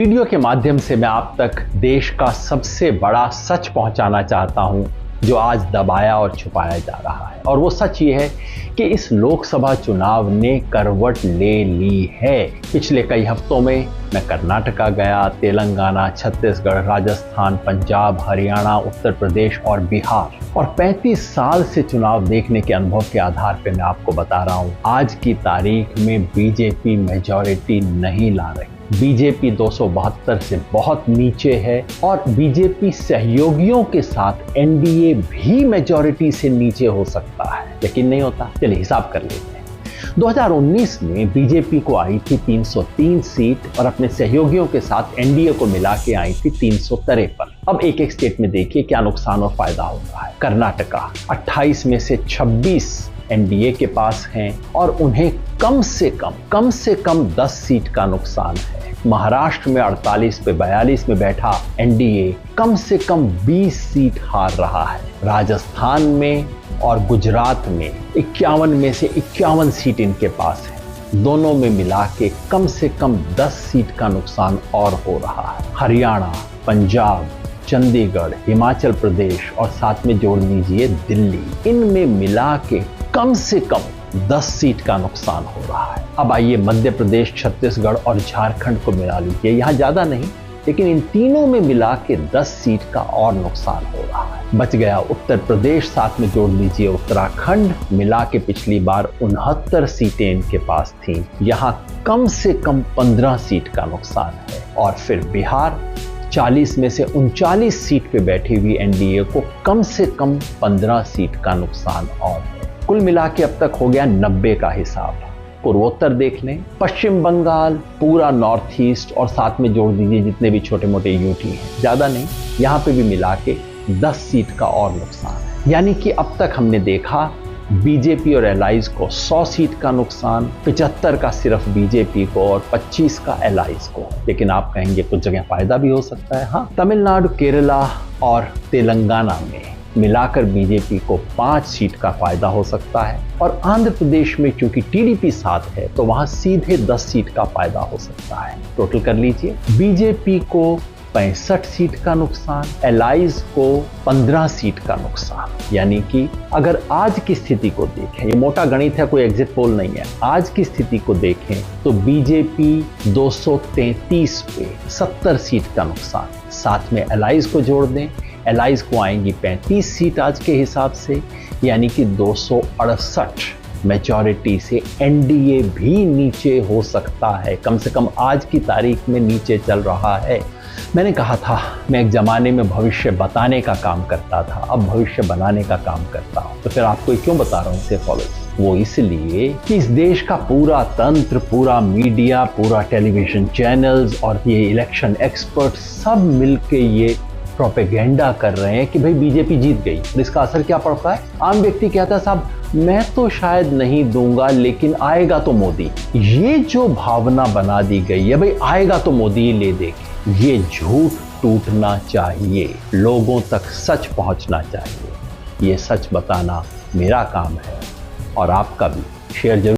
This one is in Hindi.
वीडियो के माध्यम से मैं आप तक देश का सबसे बड़ा सच पहुंचाना चाहता हूं जो आज दबाया और छुपाया जा रहा है। और वो सच ये है कि इस लोकसभा चुनाव ने करवट ले ली है। पिछले कई हफ्तों में मैं कर्नाटका गया, तेलंगाना, छत्तीसगढ़, राजस्थान, पंजाब, हरियाणा, उत्तर प्रदेश और बिहार, और 35 साल से चुनाव देखने के अनुभव के आधार पर मैं आपको बता रहा हूं, आज की तारीख में बीजेपी मेजॉरिटी नहीं ला रही। बीजेपी 272 से बहुत नीचे है और बीजेपी सहयोगियों के साथ एनडीए भी मेजॉरिटी से नीचे हो सकता है, लेकिन नहीं होता। चलिए हिसाब कर लेते हैं। 2019 में बीजेपी को आई थी 303 सीट और अपने सहयोगियों के साथ एनडीए को मिला के आई थी 353। अब एक एक स्टेट में देखिए क्या नुकसान और फायदा हो रहा है। कर्नाटका 28 में से 26 एनडीए के पास हैं और उन्हें कम से कम 10 सीट का नुकसान है। महाराष्ट्र में 48 पे 42 में बैठा एनडीए कम से कम 20 सीट हार रहा है। राजस्थान में और गुजरात में 51 में से 51 सीट इनके पास है। दोनों में मिला के कम से कम 10 सीट का नुकसान और हो रहा है। हरियाणा, पंजाब, चंडीगढ़, हिमाचल प्रदेश और साथ में जोड़ लीजिए दिल्ली, इनमें मिला के कम से कम 10 सीट का नुकसान हो रहा है। अब आइए मध्य प्रदेश, छत्तीसगढ़ और झारखंड को मिला लीजिए। यहाँ ज्यादा नहीं, लेकिन इन तीनों में मिला के 10 सीट का और नुकसान हो रहा है। बच गया उत्तर प्रदेश, साथ में जोड़ लीजिए उत्तराखंड, मिला के पिछली बार 69 सीटें इनके पास थीं। यहाँ कम से कम 15 सीट का नुकसान है। और फिर बिहार 40 में से 39 सीट पे बैठी हुई एनडीए को कम से कम 15 सीट का नुकसान और है। कुल मिला के अब तक हो गया 90 का हिसाब। पूर्वोत्तर देख लें, पश्चिम बंगाल, पूरा नॉर्थ ईस्ट और साथ में जोड़ दीजिए जितने भी छोटे मोटे यूटी हैं, ज्यादा नहीं, यहाँ पे भी मिला के 10 सीट का और नुकसान है। यानी कि अब तक हमने देखा बीजेपी और एलाइज को 100 सीट का नुकसान, 75 का सिर्फ बीजेपी को और 25 का एलाइज को। लेकिन आप कहेंगे कुछ जगह फायदा भी हो सकता है। हाँ, तमिलनाडु, केरला और तेलंगाना में मिलाकर बीजेपी को 5 सीट का फायदा हो सकता है। और आंध्र प्रदेश में चूंकि टीडीपी साथ है तो वहां सीधे 10 सीट का फायदा हो सकता है। टोटल कर लीजिए, बीजेपी को 65 सीट का नुकसान, एलाइज को 15 सीट का नुकसान। यानी कि अगर आज की स्थिति को देखें, ये मोटा गणित है, कोई एग्जिट पोल नहीं है, आज की स्थिति को देखें तो बीजेपी 233 पे 70 सीट का नुकसान, साथ में एलाइज को जोड़ दें, एलाइज को आएंगी 35 सीट आज के हिसाब से, यानी कि 268 मेजॉरिटी से एनडीए भी नीचे हो सकता है। कम से कम आज की तारीख में नीचे चल रहा है। मैंने कहा था मैं एक जमाने में भविष्य बताने का काम करता था, अब भविष्य बनाने का काम करता हूं। तो फिर आपको क्यों बता रहा हूं इसे फॉलो? वो इसलिए कि इस देश का पूरा तंत्र, पूरा मीडिया, पूरा टेलीविजन चैनल्स और ये इलेक्शन एक्सपर्ट सब मिलके ये प्रोपेगेंडा कर रहे हैं कि भाई बीजेपी जीत गई। और इसका असर क्या पड़ता है? आम व्यक्ति कहता है साहब मैं तो शायद नहीं दूंगा लेकिन आएगा तो मोदी। ये जो भावना बना दी गई है भाई आएगा तो मोदी ही ले देगी, ये झूठ टूटना चाहिए, लोगों तक सच पहुंचना चाहिए। ये सच बताना मेरा काम है और आपका भी। शेयर जरूर